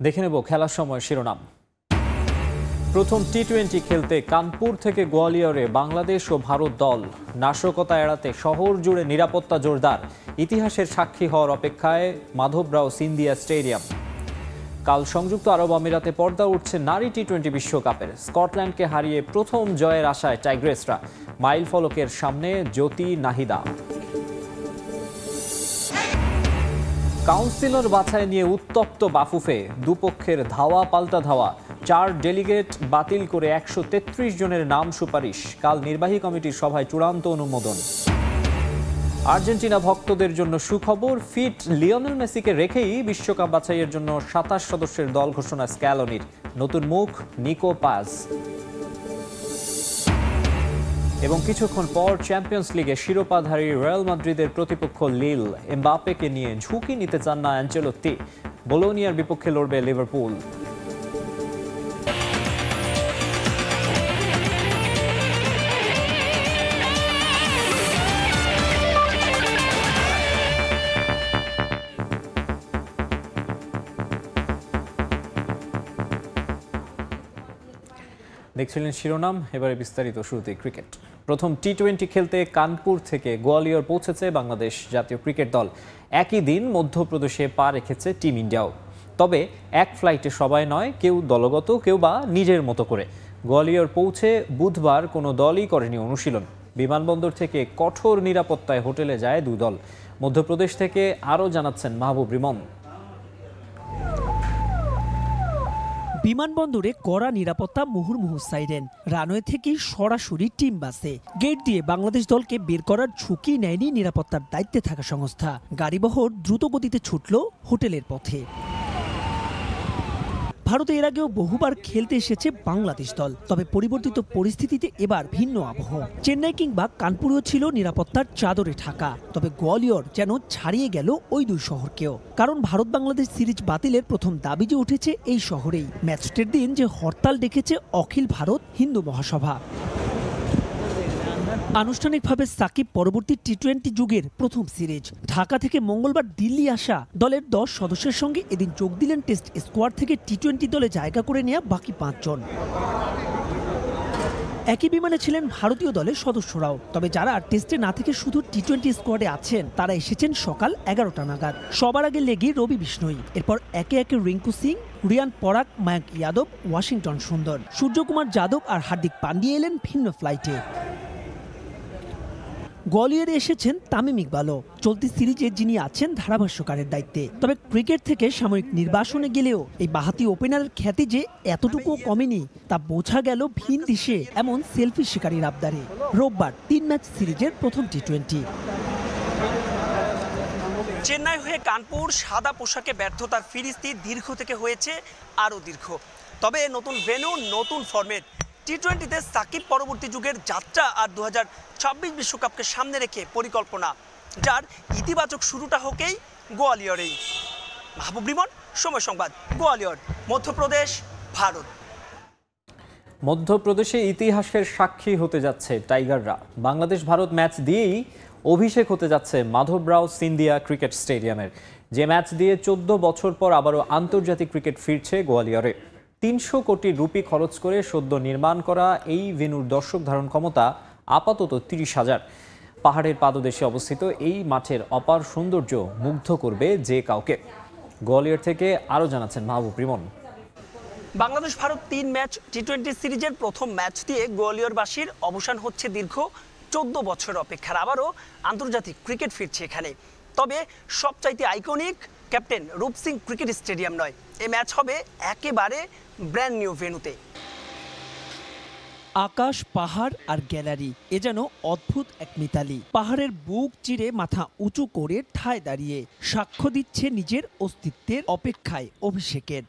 দেখে নেব খেলার সময় শিরোনাম। প্রথম টি-20 খেলতে কানপুর থেকে গোয়ালিয়রে বাংলাদেশ ও ভারত দল। নাশকতা এড়াতে শহর জুড়ে নিরাপত্তা জোরদার। ইতিহাসের সাক্ষী হওয়ার অপেক্ষায় মাধবরাও সিন্ধিয়া স্টেডিয়াম। কাল সংযুক্ত আরব আমিরাতে পর্দা উঠছে নারী টি-20 বিশ্বকাপের। স্কটল্যান্ডকে হারিয়ে প্রথম জয়ের আশায় টাইগ্রেসরা। মাইল ফলকের সামনে জ্যোতি নাহিদা। কাউন্সিলর বাছাই নিয়ে উত্তপ্ত বাফুফে। দুপক্ষের ধাওয়া পাল্টা ধাওয়া। 4 ডেলিগেট বাতিল করে 133 জনের নাম সুপারিশ। কাল নির্বাহী কমিটির সভায় চূড়ান্ত অনুমোদন। আর্জেন্টিনা ভক্তদের জন্য সুখবর, ফিট লিওনেল মেসিকে রেখেই বিশ্বকাপ বাছাইয়ের জন্য 27 সদস্যের দল ঘোষণা স্ক্যালোনির। নতুন মুখ নিকো পাজ। এবং কিছুক্ষণ পর চ্যাম্পিয়ন্স লিগে শিরোপাধারী রিয়াল মাদ্রিদের প্রতিপক্ষ লিল। এমবাপ্পেকে নিয়ে ঝুঁকি নিতে চান না অ্যাঞ্চেলোত্তি। বোলোনিয়ার বিপক্ষে লড়বে লিভারপুল। দেখছিলেন শিরোনাম, এবারে বিস্তারিত। শুরুতে ক্রিকেট। প্রথম টি-20 খেলতে কানপুর থেকে গোয়ালিয়র পৌঁছেছে বাংলাদেশ জাতীয় ক্রিকেট দল। একই দিন মধ্যপ্রদেশে পা রেখেছে টিম ইন্ডিয়াও। তবে এক ফ্লাইটে সবাই নয়, কেউ দলগত, কেউ বা নিজের মতো করে। গোয়ালিয়র পৌঁছে বুধবার কোনো দলই করেনি অনুশীলন। বিমানবন্দর থেকে কঠোর নিরাপত্তায় হোটেলে যায় দুই দল। মধ্যপ্রদেশ থেকে আরও জানাচ্ছেন মাহবুব রিমন। বিমানবন্দরে কড়া নিরাপত্তা, মুহুর্মুহু সাইরেন। রানওয়ে থেকে সরাসরি টিম বাসে। গেট দিয়ে বাংলাদেশ দলকে বের করার ঝুঁকি নেয়নি নিরাপত্তার দায়িত্বে থাকা সংস্থা। গাড়িবহর দ্রুত গতিতে ছুটল হোটেলের পথে। ভারতে এর আগেও বহুবার খেলতে এসেছে বাংলাদেশ দল, তবে পরিবর্তিত পরিস্থিতিতে এবার ভিন্ন আবহ। চেন্নাই কিংবা কানপুরেও ছিল নিরাপত্তার চাদরে ঢাকা, তবে গোয়ালিয়র যেন ছাড়িয়ে গেল ওই দুই শহরকেও। কারণ ভারত বাংলাদেশ সিরিজ বাতিলের প্রথম দাবি যে উঠেছে এই শহরেই। ম্যাচটির দিন যে হরতাল ডেকেছে অখিল ভারত হিন্দু মহাসভা। আনুষ্ঠানিকভাবে সাকিব পরবর্তী টি-20 যুগের প্রথম সিরিজ। ঢাকা থেকে মঙ্গলবার দিল্লি আসা দলের 10 সদস্যের সঙ্গে এদিন যোগ দিলেন টেস্ট স্কোয়াড থেকে টি-20 দলে জায়গা করে নেওয়া বাকি 5 জন। একই বিমানে ছিলেন ভারতীয় দলের সদস্যরাও, তবে যারা টেস্টে না থেকে শুধু টি-20 স্কোয়াডে আছেন তারা এসেছেন সকাল 11টা নাগাদ। সবার আগে লেগে রবি বিষ্ণই, এরপর একে একে রিঙ্কু সিং, রিয়ান পরাগ, মায়াঙ্ক যাদব, ওয়াশিংটন সুন্দর, সূর্যকুমার যাদব আর হার্দিক পান্ডিয়া এলেন ভিন্ন ফ্লাইটে। গোয়ালিয়রে এসেছেন তামিম ইকবালও, চলতি সিরিজে যিনি আছেন ধারাভাষ্যকারের দায়িত্বে। তবে ক্রিকেট থেকে সাময়িক নির্বাসনে গেলেও এই বাহাতি ওপেনারের খ্যাতি যে এতটুকু কমেনি তা বোঝা গেল ভিন দেশে এমন সেলফি শিকারীর আবদারে। রোববার 3 ম্যাচ সিরিজের প্রথম টি-20। চেন্নাই হয়ে কানপুর, সাদা পোশাকে ব্যর্থতার ফিরিস্তি দীর্ঘ থেকে হয়েছে আরও দীর্ঘ। তবে নতুন ভেন্যু, নতুন ফরম্যাট। টি-20তে সাকিব পরবর্তী যুগের যাত্রা আর 2026 বিশ্বকাপকে সামনে রেখে পরিকল্পনা, যার ইতিবাচক শুরুটা হোকেই গোয়ালিয়রেই। মাহবুব রিমন, সময় সংবাদ, গোয়ালিয়র, মধ্যপ্রদেশ, ভারত। মধ্যপ্রদেশে ইতিহাসের সাক্ষী হতে যাচ্ছে টাইগাররা। বাংলাদেশ ভারত ম্যাচ দিয়েই অভিষেক হতে যাচ্ছে মাধবরাও সিন্ধিয়া ক্রিকেট স্টেডিয়ামের, যে ম্যাচ দিয়ে 14 বছর পর আবারও আন্তর্জাতিক ক্রিকেট ফিরছে গোয়ালিয়রে। 300 কোটি রুপি খরচ করে সদ্য নির্মাণ করা এই ভেন্যুর দর্শক ধারণ ক্ষমতা আপাতত 30,000। পাহাড়ের পাদদেশে অবস্থিত এই মাঠের অপার সৌন্দর্য মুগ্ধ করবে যে কাউকে। গোয়ালিয়র থেকে আরও জানাচ্ছেন মাহবুব রিমন। বাংলাদেশ ভারত 3 ম্যাচ টি-20 সিরিজের প্রথম ম্যাচ দিয়ে গোয়ালিয়রবাসীর অবসান হচ্ছে দীর্ঘ 14 বছর অপেক্ষার। আবারও আন্তর্জাতিক ক্রিকেট ফিরছে এখানে। তবে সবচাইতে আইকনিক ক্যাপ্টেন রূপ সিং ক্রিকেট স্টেডিয়াম নয়, এই ম্যাচ হবে একেবারে ব্র্যান্ড নিউ ভেন্যুতে। আকাশ, পাহাড় আর গ্যালারি, এ যেন অদ্ভুত এক মিতালি। পাহাড়ের বুক চিরে মাথা উঁচু করে ঠায় দাঁড়িয়ে সাক্ষ্য দিচ্ছে নিজের অস্তিত্বের অপেক্ষায় অভিষেকের।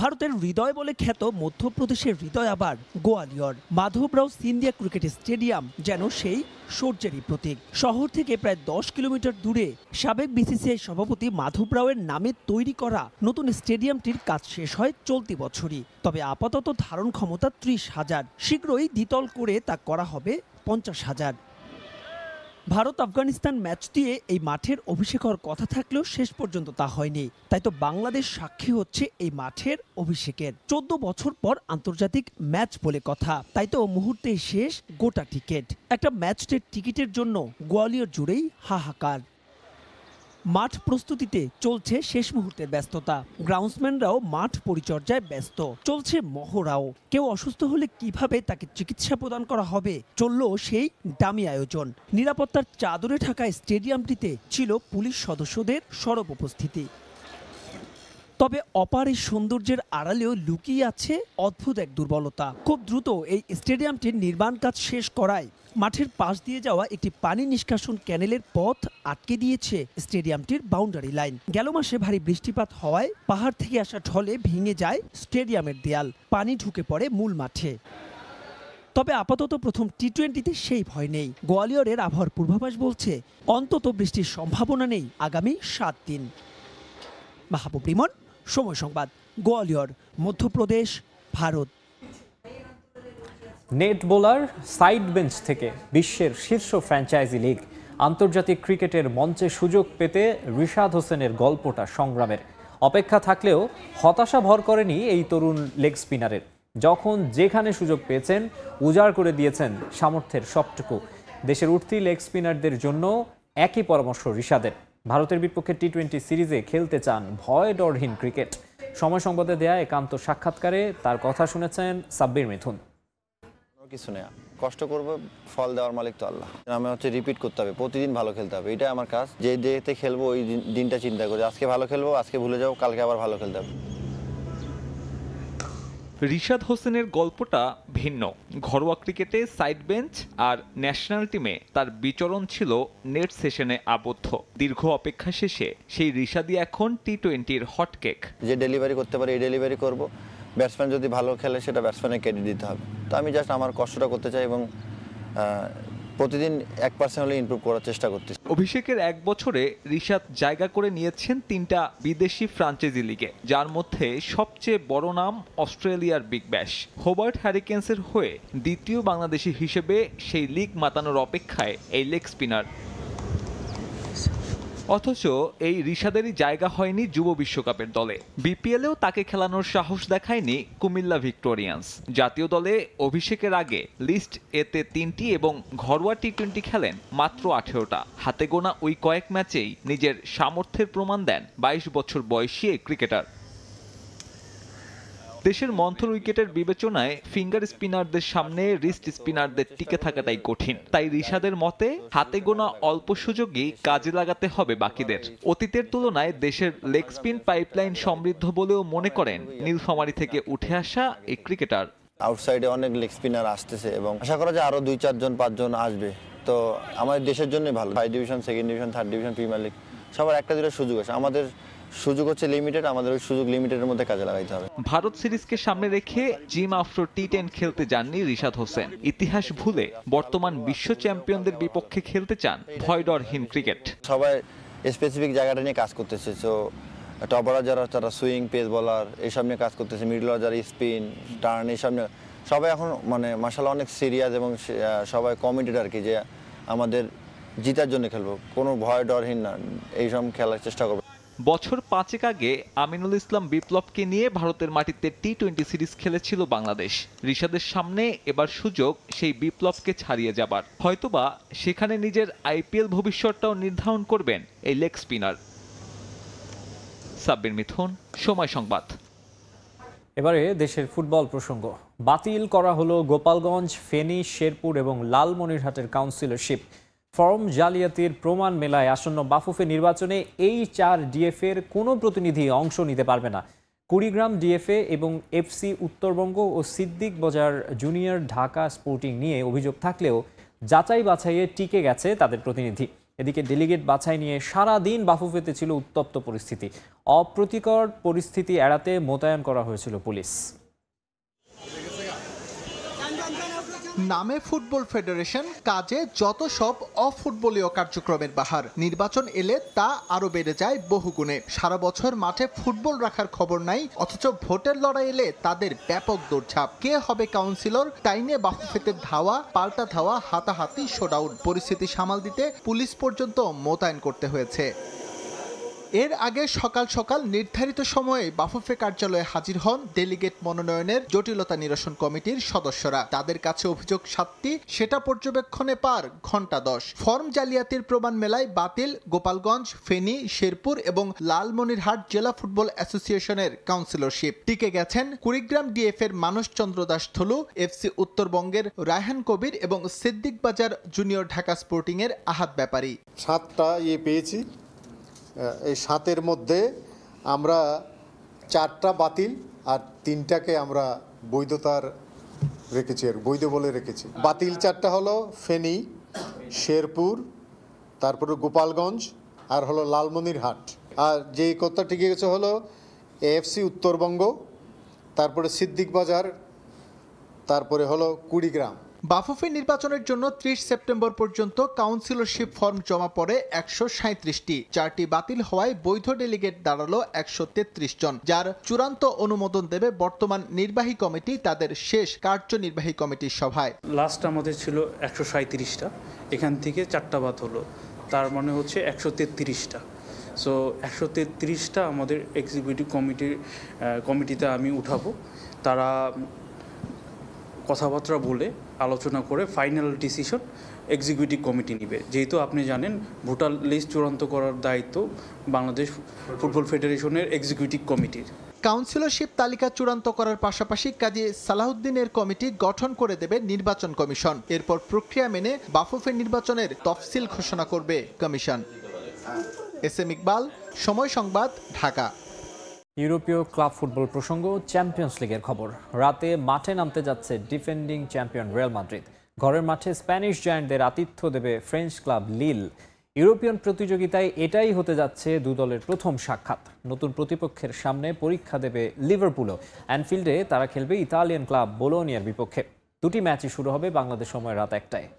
ভারতের হৃদয় বলে খ্যাত মধ্যপ্রদেশের হৃদয় আবার গোয়ালিয়র। মাধবরাও সিন্ধিয়া ক্রিকেট স্টেডিয়াম যেন সেই সৌর্যেরই প্রতীক। শহর থেকে প্রায় 10 কিলোমিটার দূরে সাবেক বিসিসিআই সভাপতি মাধবরাওয়ের নামে তৈরি করা নতুন স্টেডিয়ামটির কাজ শেষ হয় চলতি বছরই। তবে আপাতত ধারণ ক্ষমতা 30,000, শীঘ্রই দ্বিতল করে তা করা হবে 50,000। ভারত আফগানিস্তান ম্যাচ দিয়ে এই মাঠের অভিষেক হওয়ার কথা থাকলেও শেষ পর্যন্ত তা হয়নি। তাই তো বাংলাদেশ সাক্ষী হচ্ছে এই মাঠের অভিষেকের। 14 বছর পর আন্তর্জাতিক ম্যাচ বলে কথা, তাই তো মুহূর্তেই শেষ গোটা টিকিট। একটা ম্যাচের টিকিটের জন্য গোয়ালিয়র জুড়েই হাহাকার। মাঠ প্রস্তুতিতে চলছে শেষ মুহূর্তের ব্যস্ততা। গ্রাউন্ডসম্যানরাও মাঠ পরিচর্যায় ব্যস্ত, চলছে মহড়াও। কেউ অসুস্থ হলে কিভাবে তাকে চিকিৎসা প্রদান করা হবে, চলল সেই দামি আয়োজন। নিরাপত্তার চাদরে ঢাকা স্টেডিয়ামটিতে ছিল পুলিশ সদস্যদের সরব উপস্থিতি। তবে অপার এই সৌন্দর্যের আড়ালেও লুকিয়ে আছে অদ্ভুত এক দুর্বলতা। খুব দ্রুত এই স্টেডিয়ামটির নির্মাণ কাজ শেষ করায় মাঠের পাশ দিয়ে যাওয়া একটি পানি নিষ্কাশন ক্যানেলের পথ আটকে দিয়েছে স্টেডিয়ামটির বাউন্ডারি লাইন। গেল মাসে ভারী বৃষ্টিপাত হওয়ায় পাহাড় থেকে আসা ঢলে ভেঙে যায় স্টেডিয়ামের দেয়াল, পানি ঢুকে পড়ে মূল মাঠে। তবে আপাতত প্রথম টি-20তে সেই ভয় নেই। গোয়ালিয়রের আবহাওয়ার পূর্বাভাস বলছে অন্তত বৃষ্টির সম্ভাবনা নেই আগামী 7 দিন। মাহবুব রিমন, সময় সংবাদ, Gwalior, Madhya Pradesh, Bharat. Net bowler side bench থেকে বিশ্বের শীর্ষ ফ্র্যাঞ্চাইজি লিগ আন্তর্জাতিক ক্রিকেটের মঞ্চে সুযোগ পেতে রিশাদ হোসেনের গল্পটা সংগ্রামের। অপেক্ষা থাকলেও হতাশা ভর করেনি এই তরুণ লেগ স্পিনারের। যখন যেখানে সুযোগ পেয়েছেন উজাড় করে দিয়েছেন সামর্থ্যের সবটুকু। দেশের উঠতি লেগ স্পিনারদের জন্য একই পরামর্শ রিশাদের। ভারতের বিপক্ষে টি-20 সিরিজে খেলতে চান ভয় ডরহীন ক্রিকেট। সময় সংবাদে দেয়া একান্ত সাক্ষাৎকারে তার কথা শুনেছেন সাব্বির মিথুন। কিছু নেই, কষ্ট করবো, ফল দেওয়ার মালিক তো আল্লাহ। আমি রিপিট করতে হবে, প্রতিদিন ভালো খেলতে হবে, এটাই আমার কাজ। যে ডেতে খেলবো ওই দিনটা চিন্তা করি, আজকে ভালো খেলবো, আজকে ভুলে যাবো, কালকে আবার ভালো খেলতে হবে। রিশাদ হোসেনের গল্পটা ভিন্ন। ঘরোয়া ক্রিকেটে সাইড বেঞ্চ আর ন্যাশনাল টিমে তার বিচরণ ছিল নেট সেশনে আবদ্ধ। দীর্ঘ অপেক্ষা শেষে সেই রিশাদই এখন টি-20-র হটকেক। যে ডেলিভারি করতে পারে এই ডেলিভারি করবো। ব্যাটসম্যান যদি ভালো খেলে সেটা ব্যাটসম্যানের ক্রেডিট দিতে হবে। তো আমি জাস্ট আমার কষ্টটা করতে চাই এবং প্রতিদিন 1% হলে ইমপ্রুভ করার চেষ্টা করতেছি। অভিষেকের 1 বছরে রিশাদ জায়গা করে নিয়েছেন 3টা বিদেশি ফ্রাঞ্চাইজি লিগে, যার মধ্যে সবচেয়ে বড় নাম অস্ট্রেলিয়ার বিগ ব্যাশ। হোবার্ট হ্যারিকেন্সের হয়ে দ্বিতীয় বাংলাদেশি হিসেবে সেই লিগ মাতানোর অপেক্ষায় এই লেগ স্পিনার। অথচ এই রিশাদেরই জায়গা হয়নি যুব বিশ্বকাপের দলে। বিপিএলেও তাকে খেলানোর সাহস দেখায়নি কুমিল্লা ভিক্টোরিয়ান্স। জাতীয় দলে অভিষেকের আগে লিস্ট এতে 3টি এবং ঘরোয়া টি-20 খেলেন মাত্র 18টা। হাতে গোনা ওই কয়েক ম্যাচেই নিজের সামর্থ্যের প্রমাণ দেন 22 বছর বয়সী এই ক্রিকেটার। দেশের মন্থর উইকেটের বিবেচনায় ফিঙ্গার স্পিনারদের সামনে রিস্ট স্পিনারদের টিকে থাকাটাই কঠিন। তাই রিশাদের মতে হাতে গোনা অল্প সুযোগই কাজে লাগাতে হবে বাকিদের। অতীতের তুলনায় দেশের লেগ স্পিন পাইপলাইন সমৃদ্ধ বলেও মনে করেন নীলফামারী থেকে উঠে আসা এই ক্রিকেটার। আউটসাইডে অনেক লেগ স্পিনার আসতেছে এবং আশা করা যায় আরও 2-4 জন 5 জন আসবে। তো আমাদের দেশের জন্যই ভালো। 5 division, 2nd division, 3rd division, premier league সবার একটা দুটো সুযোগ আছে। আমাদের সুযোগ হচ্ছে লিমিটেড, আমাদের ওই সুযোগ লিমিটেডের মধ্যে কাজে লাগাইতে হবে। ভারত সিরিজকে সামনে রেখে জিম আফ্রো টি-10 খেলতে যাননি রিশাদ হোসেন। ইতিহাস ভুলে বর্তমান বিশ্ব চ্যাম্পিয়নদের বিপক্ষে খেলতে চান ভয় ডরহীন ক্রিকেট। সবাই স্পেসিফিক জায়গাটা নিয়ে কাজ করতেছে। সো টপাররা যারা তারা সুইং, পেস বলার এইসব নিয়ে কাজ করতেছে, মিডলার যারা স্পিন, টার্ন এইসব নিয়ে সবাই এখন মাশাআল্লাহ অনেক সিরিয়াস এবং সবাই কমিটেড আর কি, যে আমাদের জিতার জন্য খেলবো, কোনো ভয় ডরহীন না, এইসব খেলার চেষ্টা করবো। বছর 5 আগে আমিনুল ইসলাম বিপ্লবকে নিয়ে ভারতের মাটিতে টি-20 সিরিজ খেলেছিল বাংলাদেশ। রিশাদের সামনে এবার সুযোগ সেই বিপ্লবকে ছাড়িয়ে যাবার। হয়তোবা সেখানে নিজের আইপিএল ভবিষ্যৎটাও নির্ধারণ করবেন এই লেগ স্পিনার। সাব্বির মিথুন, সময় সংবাদ। এবারে দেশের ফুটবল প্রসঙ্গ। বাতিল করা হলো গোপালগঞ্জ, ফেনী, শেরপুর এবং লালমনিরহাটের কাউন্সিলরশিপ। ফর্ম জালিয়াতির প্রমাণ মেলায় আসন্ন বাফুফে নির্বাচনে এই 4 ডিএফএর কোনো প্রতিনিধি অংশ নিতে পারবে না। কুড়িগ্রাম ডিএফএ এবং এফসি উত্তরবঙ্গ ও সিদ্দিক বাজার জুনিয়র ঢাকা স্পোর্টিং নিয়ে অভিযোগ থাকলেও যাচাই বাছাইয়ে টিকে গেছে তাদের প্রতিনিধি। এদিকে ডেলিগেট বাছাই নিয়ে সারা দিন বাফুফেতে ছিল উত্তপ্ত পরিস্থিতি। অপ্রীতিকর পরিস্থিতি এড়াতে মোতায়েন করা হয়েছিল পুলিশ। নামে ফুটবল ফেডারেশন, কাজে যত সব অফুটবলীয় কার্যক্রমের বাহার। নির্বাচন এলে তা আরো বেড়ে যায় বহুগুণে। সারা বছর মাঠে ফুটবল রাখার খবর নাই, অথচ ভোটের লড়াই এলে তাদের ব্যাপক দৌড়ঝাঁপ। কে হবে কাউন্সিলর, তাই নিয়ে বাফুফেতে ধাওয়া, পাল্টা ধাওয়া, হাতাহাতি, শোডাউন। পরিস্থিতি সামাল দিতে পুলিশ পর্যন্ত মোতায়েন করতে হয়েছে। এর আগে সকাল সকাল নির্ধারিত সময়ে বাফুফে কার্যালয়ে হাজির হন ডেলিগেট মনোনয়নের জটিলতা নিরসন কমিটির সদস্যরা। তাদের কাছে অভিযোগ 7টি, সেটা পর্যবেক্ষণে পার ঘন্টা 10। ফর্ম জালিয়াতির প্রমাণ মেলায় বাতিল গোপালগঞ্জ, ফেনী, শেরপুর এবং লালমনিরহাট জেলা ফুটবল অ্যাসোসিয়েশনের কাউন্সিলরশিপ। টিকে গেছেন কুড়িগ্রাম ডিএফ এর মানস চন্দ্র দাস থলু, এফসি উত্তরবঙ্গের রায়হান কবির এবং সিদ্দিক বাজার জুনিয়র ঢাকা স্পোর্টিং এর আহাদ ব্যাপারী। 7টা পেয়েছি। এই 7-এর মধ্যে আমরা 4টা বাতিল আর 3টাকে আমরা বৈধতার রেখেছি, আর বৈধ বলে রেখেছি। বাতিল 4টা হলো ফেনী, শেরপুর, তারপরে গোপালগঞ্জ আর হলো লালমনিরহাট। আর যেই কথা টিকে গেছে হলো এএফসি উত্তরবঙ্গ, তারপরে সিদ্দিক বাজার, তারপরে হলো কুড়িগ্রাম। বাফুফে নির্বাচনের জন্য 30 সেপ্টেম্বর পর্যন্ত কাউন্সিলরশিপ ফর্ম জমা পড়ে 137টি। 4টি বাতিল হওয়ায় বৈধ ডেলিগেট দাঁড়ালো 133 জন, যার চূড়ান্ত অনুমোদন দেবে বর্তমান নির্বাহী কমিটি তাদের শেষ কার্যনির্বাহী কমিটির সভায়। লাস্ট আমাদের ছিল 137টা, এখান থেকে 4টা বাদ হলো, তার মানে হচ্ছে 133টা। সো 133টা আমাদের এক্সিকিউটিভ কমিটিতে আমি উঠাবো। তারা কথাবার্তা বলে আলোচনা করে ফাইনাল ডিসিশন এক্সিকিউটিভ কমিটি নেবে। যেহেতু আপনি জানেন ভোটার লিস্ট চূড়ান্ত করার দায়িত্ব বাংলাদেশ ফুটবল ফেডারেশনের এক্সিকিউটিভ কমিটির। কাউন্সিলরশিপ তালিকা চূড়ান্ত করার পাশাপাশি কাজী সালাহুদ্দিনের কমিটি গঠন করে দেবে নির্বাচন কমিশন। এরপর প্রক্রিয়া মেনে বাফুফে নির্বাচনের তফসিল ঘোষণা করবে কমিশন। এসএম ইকবাল, সময় সংবাদ, ঢাকা। ইউরোপীয় ক্লাব ফুটবল প্রসঙ্গ, চ্যাম্পিয়ন্স লিগের খবর। রাতে মাঠে নামতে যাচ্ছে ডিফেন্ডিং চ্যাম্পিয়ন রিয়াল মাদ্রিদ। ঘরের মাঠে স্প্যানিশ জায়ান্টদের আতিথ্য দেবে ফ্রেঞ্চ ক্লাব লিল। ইউরোপিয়ান প্রতিযোগিতায় এটাই হতে যাচ্ছে দু দলের প্রথম সাক্ষাৎ। নতুন প্রতিপক্ষের সামনে পরীক্ষা দেবে লিভারপুলও। অ্যানফিল্ডে তারা খেলবে ইতালিয়ান ক্লাব বোলোনিয়ার বিপক্ষে। দুটি ম্যাচই শুরু হবে বাংলাদেশ সময় রাত 1টায়।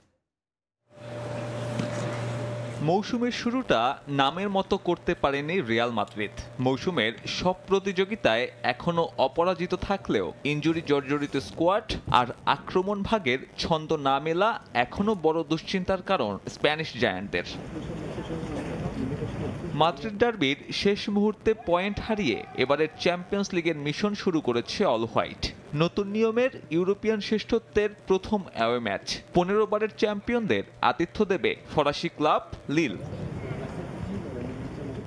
মৌসুমের শুরুটা নামের মতো করতে পারেনি রিয়াল মাদ্রিদ। মৌসুমের সব প্রতিযোগিতায় এখনো অপরাজিত থাকলেও ইনজুরি জর্জরিত স্কোয়াড আর আক্রমণ ভাগের ছন্দ না মেলা এখনো বড় দুশ্চিন্তার কারণ স্প্যানিশ জায়ান্টদের। মাদ্রিদ ডার্বির শেষ মুহূর্তে পয়েন্ট হারিয়ে এবারের চ্যাম্পিয়ন্স লিগের মিশন শুরু করেছে অল হোয়াইট। নতুন নিয়মের ইউরোপিয়ান শ্রেষ্ঠত্বের প্রথম অ্যাওয়ে ম্যাচ। 15 বারের চ্যাম্পিয়নদের আতিথ্য দেবে ফরাসি ক্লাব লিল।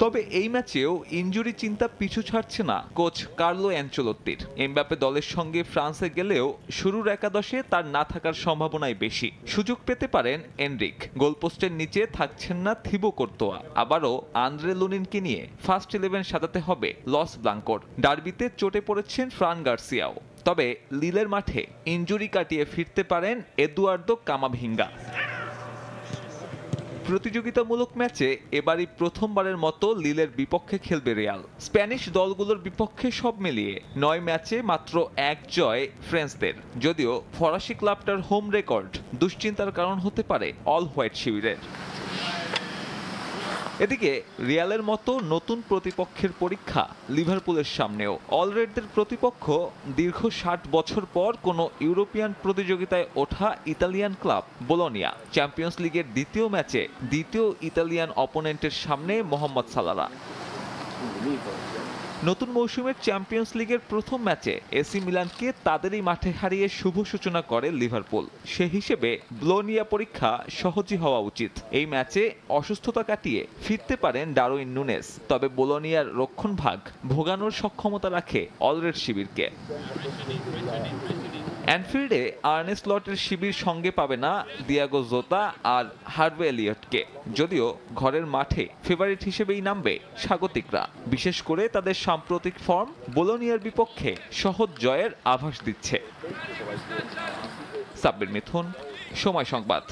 তবে এই ম্যাচেও ইনজুরি চিন্তা পিছু ছাড়ছে না কোচ কার্লো অ্যানচেলোত্তির। এমবাপ্পে দলের সঙ্গে ফ্রান্সে গেলেও শুরুর একাদশে তার না থাকার সম্ভাবনাই বেশি। সুযোগ পেতে পারেন এনরিক। গোলপোস্টের নিচে থাকছেন না থিবো কোর্তোয়া। আবারও আন্দ্রে লুনিনকে নিয়ে ফার্স্ট 11 সাজাতে হবে লস ব্লাঙ্কোর। ডার্বিতে চোটে পড়েছেন ফ্রান গার্সিয়াও। তবে লিলের মাঠে ইনজুরি কাটিয়ে ফিরতে পারেন এদুয়ার্দো কামাভিঙ্গা। প্রতিযোগিতামূলক ম্যাচে এবারই প্রথমবারের মতো লিলের বিপক্ষে খেলবে রিয়াল। স্প্যানিশ দলগুলোর বিপক্ষে সব মিলিয়ে 9 ম্যাচে মাত্র 1 জয় ফ্রেঞ্চদের। যদিও ফরাসি ক্লাবটার হোম রেকর্ড দুশ্চিন্তার কারণ হতে পারে অল হোয়াইট শিবিরের। এদিকে রিয়ালের মতো নতুন প্রতিপক্ষের পরীক্ষা লিভারপুলের সামনেও। অলরেডদের প্রতিপক্ষ দীর্ঘ 60 বছর পর কোনো ইউরোপিয়ান প্রতিযোগিতায় ওঠা ইতালিয়ান ক্লাব বোলোনিয়া। চ্যাম্পিয়ন্স লিগের দ্বিতীয় ম্যাচে দ্বিতীয় ইতালিয়ান অপোনেন্টের সামনে মোহাম্মদ সালারা। নতুন মৌসুমের চ্যাম্পিয়ন্স লিগের প্রথম ম্যাচে এসি মিলানকে তাদেরই মাঠে হারিয়ে শুভ সূচনা করে লিভারপুল। সে হিসেবে বোলোনিয়া পরীক্ষা সহজই হওয়া উচিত। এই ম্যাচে অসুস্থতা কাটিয়ে ফিরতে পারেন ডারউইন নুনেস। তবে বোলোনিয়ার রক্ষণভাগ ভোগানোর সক্ষমতা রাখে অলরেড শিবিরকে। অ্যানফিল্ডে আর্নে স্লটের শিবির সঙ্গে পাবে না দিয়াগো জোতা আর হার্ভে এলিয়টকে। যদিও ঘরের মাঠে ফেভারিট হিসেবেই নামবে স্বাগতিকরা। বিশেষ করে তাদের সাম্প্রতিক ফর্ম বোলোনিয়ার বিপক্ষে সহজ জয়ের আভাস দিচ্ছে। সাব্বির মিথুন, সময় সংবাদ।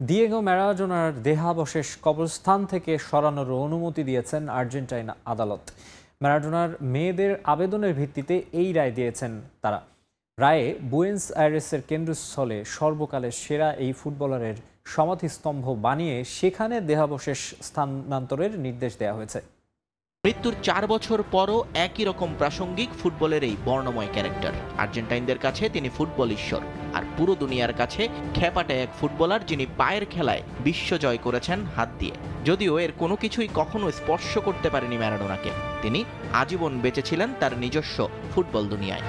দিয়েগো ম্যারাডোনার দেহাবশেষ কবরস্থান থেকে সরানোর অনুমতি দিয়েছেন আর্জেন্টাইন আদালত। ম্যারাডোনার মেয়েদের আবেদনের ভিত্তিতে এই রায় দিয়েছেন তারা। রায়ে বুয়েন্স আয়ারেসের কেন্দ্রস্থলে সর্বকালের সেরা এই ফুটবলারের সমাধিস্তম্ভ বানিয়ে সেখানে দেহাবশেষ স্থানান্তরের নির্দেশ দেওয়া হয়েছে। মৃত্যুর 4 বছর পরও একই রকম প্রাসঙ্গিক ফুটবলের এই বর্ণময় ক্যারেক্টার। আর্জেন্টাইনদের কাছে তিনি ফুটবল ঈশ্বর, আর পুরো দুনিয়ার কাছে খ্যাপাটে এক ফুটবলার যিনি পায়ের খেলায় বিশ্ব জয় করেছেন হাত দিয়ে। যদিও এর কোনো কিছুই কখনো স্পর্শ করতে পারেনি ম্যারাডোনাকে। তিনি আজীবন বেঁচে ছিলেন তার নিজস্ব ফুটবল দুনিয়ায়।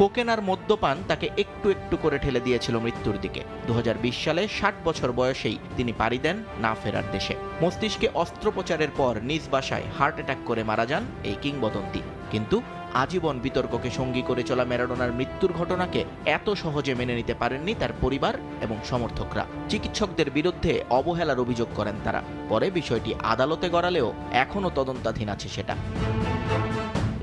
কোকেন আর মদ্যপান তাকে একটু একটু করে ঠেলে দিয়েছিল মৃত্যুর দিকে। 2020 সালে 60 বছর বয়সেই তিনি পাড়ি দেন না ফেরার দেশে। মস্তিষ্কে অস্ত্রোপচারের পর নিজ বাসায় হার্ট অ্যাটাক করে মারা যান এই কিংবদন্তি। কিন্তু আজীবন বিতর্ককে সঙ্গী করে চলা ম্যারাডোনার মৃত্যুর ঘটনাকে এত সহজে মেনে নিতে পারেননি তার পরিবার এবং সমর্থকরা। চিকিৎসকদের বিরুদ্ধে অবহেলার অভিযোগ করেন তারা। পরে বিষয়টি আদালতে গড়ালেও এখনও তদন্তাধীন আছে সেটা।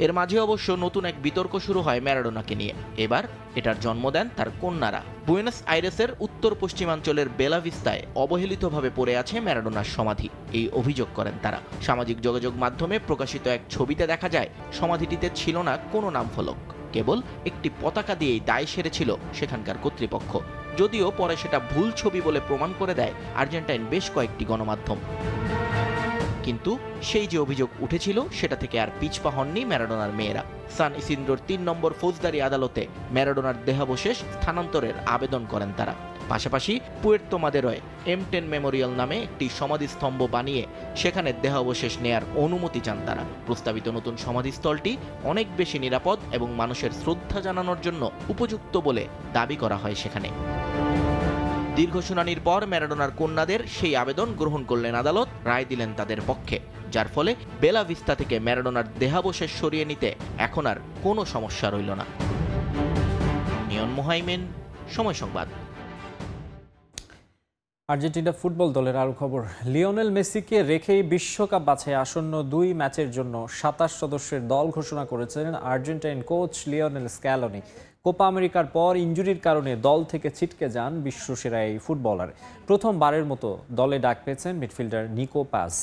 এর মাঝে অবশ্য নতুন এক বিতর্ক শুরু হয় ম্যারাডোনাকে নিয়ে। এবার এটার জন্ম দেন তার কন্যারা। বুয়েনোস আইরেসের উত্তর পশ্চিমাঞ্চলের বেলাভিস্তায় অবহেলিতভাবে পড়ে আছে ম্যারাডোনার সমাধি, এই অভিযোগ করেন তারা। সামাজিক যোগাযোগ মাধ্যমে প্রকাশিত এক ছবিতে দেখা যায় সমাধিটিতে ছিল না কোনো নামফলক, কেবল একটি পতাকা দিয়েই দায় সেরেছিল সেখানকার কর্তৃপক্ষ। যদিও পরে সেটা ভুল ছবি বলে প্রমাণ করে দেয় আর্জেন্টাইন বেশ কয়েকটি গণমাধ্যম। কিন্তু সেই যে অভিযোগ উঠেছিল সেটা থেকে আর পিছপা হননি ম্যারাডোনার মেয়েরা। সান ইসিন্দ্রোর 3 নম্বর ফৌজদারি আদালতে ম্যারাডোনার দেহাবশেষ স্থানান্তরের আবেদন করেন তারা। পাশাপাশি পুয়ের্তো মাদেরোয় M10 মেমোরিয়াল নামে একটি সমাধিস্তম্ভ বানিয়ে সেখানে দেহাবশেষ নেয়ার অনুমতি চান তারা। প্রস্তাবিত নতুন সমাধিস্থলটি অনেক বেশি নিরাপদ এবং মানুষের শ্রদ্ধা জানানোর জন্য উপযুক্ত বলে দাবি করা হয় সেখানে। দীর্ঘ শুনানির পর ম্যারাডোনার কন্যাদের সেই আবেদন গ্রহণ করলেন আদালত, রায় দিলেন তাদের পক্ষে, যার ফলে বেলা ভিস্তা থেকে ম্যারাডোনার দেহাবশেষ সরিয়ে নিতে এখন আর কোনো সমস্যা রইল না। নিয়ন মোহাইমেন, সময় সংবাদ। আর্জেন্টিনা ফুটবল দলের আরও খবর। লিওনেল মেসিকে রেখেই বিশ্বকাপ বাছাই আসন্ন 2 ম্যাচের জন্য 27 সদস্যের দল ঘোষণা করেছেন Argentine coach Lionel Scaloni. Copa আমেরিকার পর ইনজুরির কারণে দল থেকে ছিটকে যান বিশ্বসেরা এই ফুটবলার। প্রথমবারের মতো দলে ডাক পেয়েছেন মিডফিল্ডার নিকো পাস।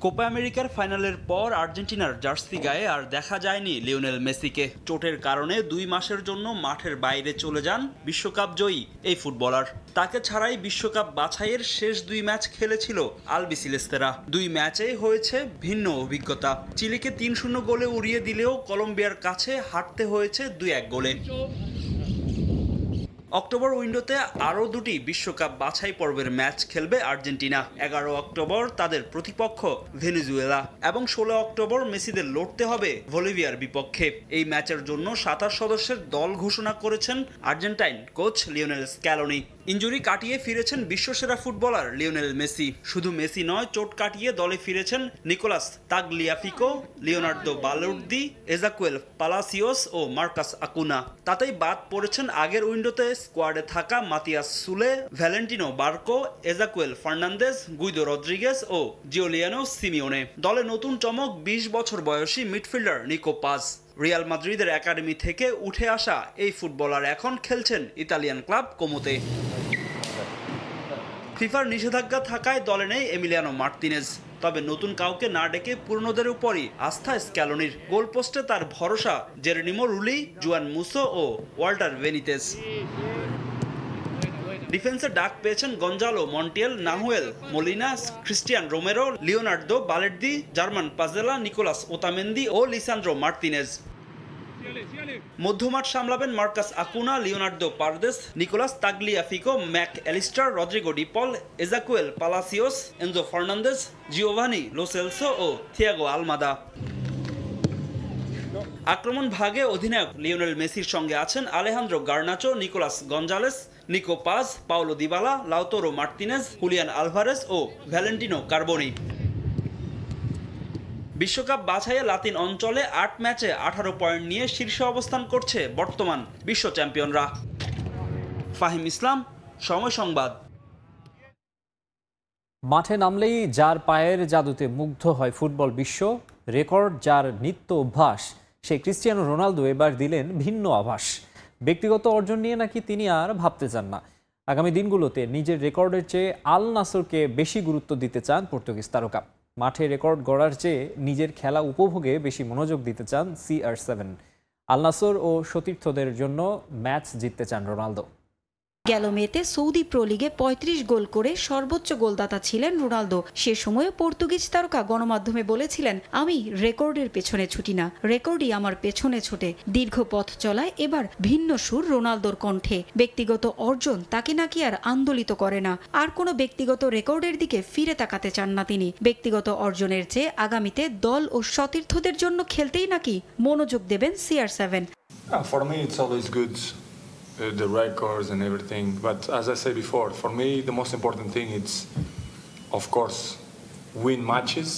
কোপা আমেরিকার ফাইনালের পর আর্জেন্টিনার জার্সি গায়ে আর দেখা যায়নি লিওনেল মেসিকে। চোটের কারণে 2 মাসের জন্য মাঠের বাইরে চলে যান বিশ্বকাপ জয়ী এই ফুটবলার। তাকে ছাড়াই বিশ্বকাপ বাছাইয়ের শেষ 2 ম্যাচ খেলেছিল আলবিসেলেস্তেরা। 2 ম্যাচেই হয়েছে ভিন্ন অভিজ্ঞতা। চিলিকে 3-0 গোলে উড়িয়ে দিলেও কলম্বিয়ার কাছে হারতে হয়েছে 2-1 গোলে। অক্টোবর উইন্ডোতে আরও 2টি বিশ্বকাপ বাছাই পর্বের ম্যাচ খেলবে আর্জেন্টিনা। 11 অক্টোবর তাদের প্রতিপক্ষ ভেনেজুয়েলা এবং 16 অক্টোবর মেসিদের লড়তে হবে বলিভিয়ার বিপক্ষে। এই ম্যাচের জন্য 27 সদস্যের দল ঘোষণা করেছেন Argentine coach Lionel Scaloni. Injury কাটিয়ে ফিরেছেন বিশ্বসেরা ফুটবলার লিওনেল মেসি। শুধু মেসি নয়, চোট কাটিয়ে দলে ফিরেছেন Nicolas Tagliafico, Leonardo Balerdi, Ezequiel Palacios ও মার্কাস আকুনা। তাতেই বাদ পড়েছেন আগের উইন্ডোতে স্কোয়াডে থাকা Matias Soule, Valentino Barco, Ezequiel Fernandez, Guido Rodriguez ও জিওলিয়ানো সিমিওনে। দলে নতুন চমক 20 বছর বয়সী মিডফিল্ডার নিকো পাস। রিয়াল মাদ্রিদের একাডেমি থেকে উঠে আসা এই ফুটবলার এখন খেলছেন ইতালিয়ান ক্লাব কোমোতে। ফিফার নিষেধাজ্ঞা থাকায় দলে নেই এমিলিয়ানো মার্তিনেজ। তবে নতুন কাউকে না ডেকে পুরনোদের উপরই আস্থা স্ক্যালোনির। গোলপোস্টে তার ভরসা জেরেনিমো রুলি, জুয়ান মুসো ও ওয়াল্টার বেনিতেজ। ডিফেন্সে ডাক পেয়েছেন Gonzalo Montiel, Nahuel Molina, Cristian Romero, Leonardo Balerdi, German Pezzella, Nicolas Otamendi ও লিসান্দ্রো মার্তিনেজ। মধ্যমাঠ সামলাবেন Marcos Acuna, Leonardo Paredes, Nicolas Tagliafico, Mac Allister, Rodrigo De Paul, Ezequiel Palacios, Enzo Fernandez, Giovani Lo Celso ও Thiago Almada. আক্রমণ ভাগে অধিনায়ক Lionel মেসির সঙ্গে আছেন Alejandro Garnacho, Nicolas Gonzalez, Nico Paz, Paulo Dybala, Lautaro Martinez, Julian Alvarez ও Valentino Carboni. বিশ্বকাপ বাছাইয়ে লাতিন অঞ্চলে 8 ম্যাচে 18 পয়েন্ট নিয়ে শীর্ষে অবস্থান করছে বর্তমান বিশ্ব চ্যাম্পিয়নরা। ফাহিম ইসলাম, সময় সংবাদ। মাঠে নামলেই যার পায়ের জাদুতে মুগ্ধ হয় ফুটবল বিশ্ব, রেকর্ড যার নিত্য অভ্যাস, সেই ক্রিস্টিয়ানো রোনালদো এবার দিলেন ভিন্ন আভাস। ব্যক্তিগত অর্জন নিয়ে নাকি তিনি আর ভাবতে চান না। আগামী দিনগুলোতে নিজের রেকর্ডের চেয়ে আল নাসরকে বেশি গুরুত্ব দিতে চান পর্তুগিজ তারকা। মাঠে রেকর্ড গড়ার চেয়ে নিজের খেলা উপভোগে বেশি মনোযোগ দিতে চান CR7। আল নাসর ও সতীর্থদের জন্য ম্যাচ জিততে চান রোনালদো। গেল মেতে সৌদি প্রো লিগে ৩৫ গোল করে সর্বোচ্চ গোলদাতা ছিলেন রোনালদো। সে সময়ে পর্তুগিজ তারকা গণমাধ্যমে বলেছিলেন, আমি রেকর্ডের পেছনে ছুটি না, রেকর্ডই আমার পেছনে ছোটে। দীর্ঘ পথ চলায় এবার ভিন্ন সুর রোনালদোর কণ্ঠে। ব্যক্তিগত অর্জন তাকে নাকি আর আন্দোলিত করে না, আর কোনো ব্যক্তিগত রেকর্ডের দিকে ফিরে তাকাতে চান না তিনি। ব্যক্তিগত অর্জনের চেয়ে আগামীতে দল ও সতীর্থদের জন্য খেলতেই নাকি মনোযোগ দেবেন CR7। For me it's always good. The records and everything, but as I said before, for me the most important thing is, of course, win matches.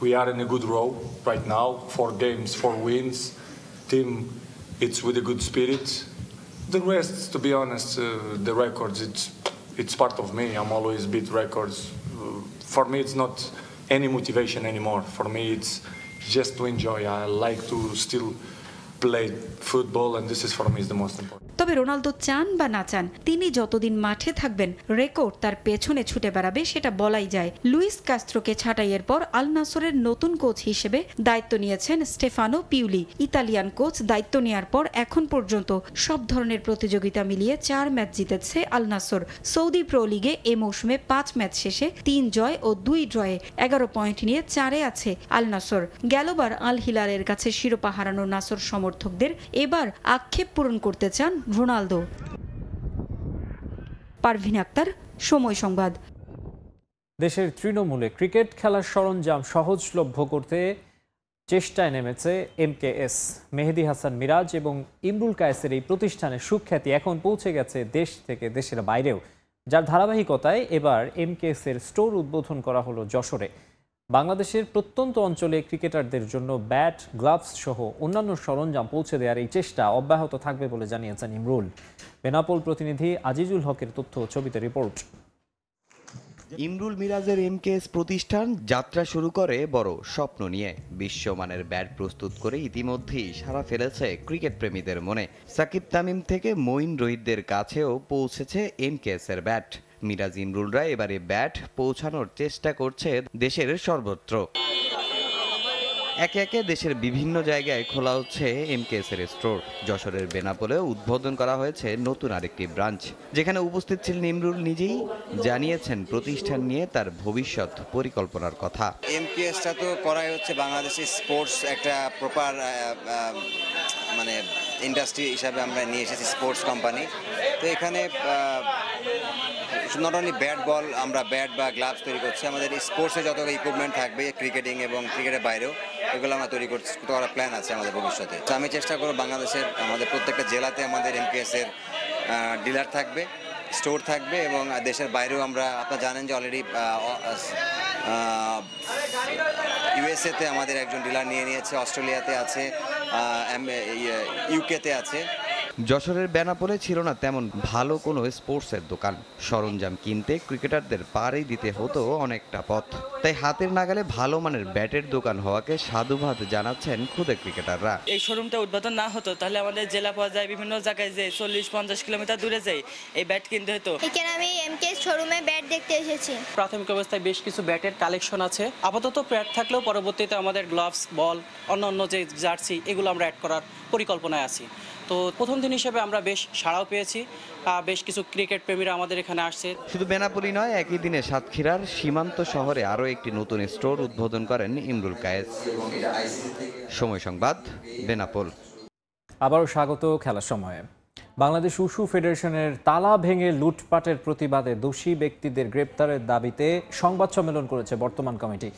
We are in a good row right now, 4 games, 4 wins. Team, it's with a good spirit. The rest, to be honest, the records, it's part of me. I'm always beat records. For me it's not any motivation anymore. For me it's just to enjoy. I like to still play football, and this is for me is the most important. তবে Ronaldo চান বা না চান, তিনি যতদিন মাঠে থাকবেন record তার পেছনে ছুটে বেড়াবে, সেটা বলাই যায়। লুইস কাস্ত্রোকে ছাঁটাইয়ের পর আল নাসরের নতুন কোচ হিসেবে দায়িত্ব নিয়েছেন স্টেফানো পিউলি। ইতালিয়ান কোচ দায়িত্ব নেওয়ার পর এখন পর্যন্ত সব ধরনের প্রতিযোগিতা মিলিয়ে 4 ম্যাচ জিতেছে আল নাসর। সৌদি প্রো লিগে এ মৌসুমে 5 ম্যাচ শেষে 3 জয় ও 2 ড্রয়ে 11 পয়েন্ট নিয়ে 4-এ আছে আল নাসর। গেলবার আল হিলালের কাছে শিরোপা হারানো নাসর সমর্থকদের এবার আক্ষেপ পূরণ করতে চান রোনালদো। পারভিন আক্তার, সময় সংবাদ। দেশের তৃণমূলে ক্রিকেট খেলার সরঞ্জাম সহজলভ্য করতে চেষ্টায় নেমেছে MKS। মেহেদী হাসান মিরাজ এবং ইমরুল কায়েসের এই প্রতিষ্ঠানের সুখ্যাতি এখন পৌঁছে গেছে দেশ থেকে দেশের বাইরেও, যার ধারাবাহিকতায় এবার MKS এর স্টোর উদ্বোধন করা হলো যশোরে। বাংলাদেশের প্রত্যন্ত অঞ্চলে ক্রিকেটারদের জন্য ব্যাট, গ্লাভস সহ অন্যান্য সরঞ্জাম পৌঁছে দেওয়ার এই চেষ্টা অব্যাহত থাকবে বলে জানিয়েছেন ইমরুল। বেনাপোল প্রতিনিধি আজিজুল হকের তথ্য, ছবিতে রিপোর্ট। ইমরুল মিরাজের MKS প্রতিষ্ঠান যাত্রা শুরু করে বড় স্বপ্ন নিয়ে। বিশ্বমানের ব্যাট প্রস্তুত করে ইতিমধ্যেই সাড়া ফেলেছে ক্রিকেট প্রেমীদের মনে। সাকিব তামিম থেকে মঈন রোহিতদের কাছেও পৌঁছেছে MKS এর ব্যাট। মিরাজ ইমরুলরা এবারে ব্যাট পৌঁছানোর চেষ্টা করছে দেশের সর্বত্র। একে একে দেশের বিভিন্ন জায়গায় খোলা হচ্ছে MKS এর স্টোর। যশোরের বেনাপোলে উদ্বোধন করা হয়েছে নতুন আরেকটি ব্রাঞ্চ, যেখানে উপস্থিত ছিলেন ইমরুল নিজেই। জানিয়েছেন প্রতিষ্ঠান নিয়ে তার ভবিষ্যৎ পরিকল্পনার কথা। MKSটা তো করাই হচ্ছে বাংলাদেশের স্পোর্টস একটা প্রপার মানে ইন্ডাস্ট্রি হিসাবে আমরা নিয়ে এসেছি, স্পোর্টস কোম্পানি। তো এখানে নট অনলি ব্যাট বল, আমরা ব্যাট বা গ্লাভস তৈরি করছি, আমাদের স্পোর্টসে যত ইকুইপমেন্ট থাকবে ক্রিকেটিং এবং ক্রিকেটের বাইরেও, এগুলো আমরা তৈরি করছি, করার প্ল্যান আছে আমাদের ভবিষ্যতে। তো আমি চেষ্টা করব বাংলাদেশের আমাদের প্রত্যেকটা জেলাতে আমাদের MKS এর ডিলার থাকবে, স্টোর থাকবে, এবং দেশের বাইরেও আমরা, আপনারা জানেন যে অলরেডি USA-তে আমাদের একজন ডিলার নিয়ে নিয়েছে, অস্ট্রেলিয়াতে আছে, UK-তে আছে। যশোরের বেনাপোলে ছিল না তেমন ভালো কোনো স্পোর্টসের দোকান। সরঞ্জাম কিনতে ক্রিকেটারদের পাড়ি দিতে হতো অনেকটা পথ। তাই হাতের নাগালে ভালো মানের ব্যাটের দোকান হওয়াকে সাধুবাদ জানাচ্ছেন খুদে ক্রিকেটাররা। এই শোরুমটা উদ্বোধন না হতো তাহলে আমাদের জেলা পর্যায়ে বিভিন্ন জায়গায় যে 40-50 কিলোমিটার দূরে যাই এই ব্যাট কিনতে হতো। এখানে আমি MKS শোরুমে ব্যাট দেখতে এসেছি। প্রাথমিক অবস্থায় বেশ কিছু ব্যাটের কালেকশন আছে। আপাতত ব্যাট থাকলেও পরবর্তীতে আমাদের গ্লাভস, বল, অন্যান্য যে জার্সি, এগুলো আমরা অ্যাড করার পরিকল্পনায় আছি। তো প্রথম দিন হিসেবে আমরা বেশ সাড়াও পেয়েছি, বেশ কিছু ক্রিকেট প্রেমীরা আমাদের এখানে আসছে। শুধু বেনাপোলি নয়, একই দিনে সাতক্ষীরার সীমান্ত শহরে আরও একটি নতুন স্টোর উদ্বোধন করেন ইমরুল কায়েস। সময় সংবাদ, বেনাপোল। আবারও স্বাগত খেলার সময়ে। বাংলাদেশ উশু ফেডারেশনের তালা ভেঙে লুটপাটের প্রতিবাদে দোষী ব্যক্তিদের গ্রেপ্তারের দাবিতে সংবাদ সম্মেলন করেছে বর্তমান কমিটি।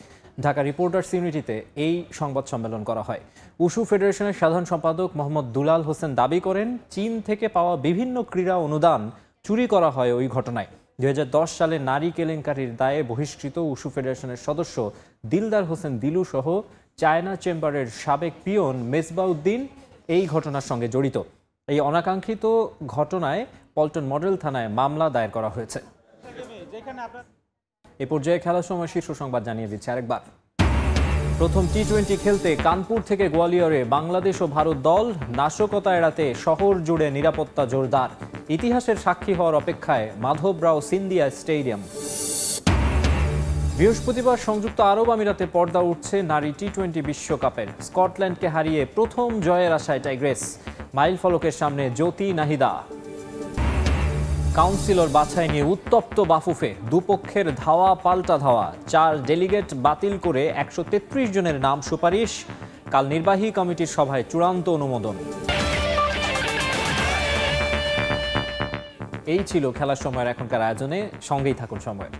ঢাকা রিপোর্টার্স ইউনিটিতে এই সংবাদ সম্মেলন করা হয়। উশু ফেডারেশনের সাধারণ সম্পাদক মোহাম্মদ দুলাল হোসেন দাবি করেন, চীন থেকে পাওয়া বিভিন্ন ক্রীড়া অনুদান চুরি করা হয় ওই ঘটনায়। 2010 সালে নারী কেলেঙ্কারির দায়ে বহিষ্কৃত উশু ফেডারেশনের সদস্য দিলদার হোসেন দিলু সহ চায়না চেম্বারের সাবেক পিয়ন মেজবাউদ্দিন এই ঘটনার সঙ্গে জড়িত। এই অনাকাঙ্ক্ষিত ঘটনায় পল্টন মডেল থানায় মামলা দায়ের করা হয়েছে। এ পর্যায়ে খেলার সময় শীর্ষ সংবাদ জানিয়ে দিচ্ছে আরেকবার। প্রথম টি20 খেলতে কানপুর থেকে গোয়ালিয়রে বাংলাদেশ ও ভারত দল। নাশকতা এড়াতে শহর জুড়ে নিরাপত্তা জোরদার। ইতিহাসের সাক্ষী হওয়ার অপেক্ষায় মাধবরাও সিন্ধিয়া স্টেডিয়াম। বৃহস্পতিবার সংযুক্ত আরব আমিরাতে পর্দা উঠছে নারী টি-20 বিশ্বকাপের। স্কটল্যান্ডকে হারিয়ে প্রথম জয়ের আশায় টাইগ্রেস। মাইল ফলকের সামনে জ্যোতি নাহিদা। কাউন্সিলর বাছাই নিয়ে উত্তপ্ত বাফুফে, দুপক্ষের ধাওয়া পাল্টা ধাওয়া। 4 ডেলিগেট বাতিল করে 133 জনের নাম সুপারিশ। কাল নির্বাহী কমিটির সভায় চূড়ান্ত অনুমোদন। এই ছিল খেলার সময়ের এখনকার আয়োজনে। সঙ্গেই থাকুন সময়ের।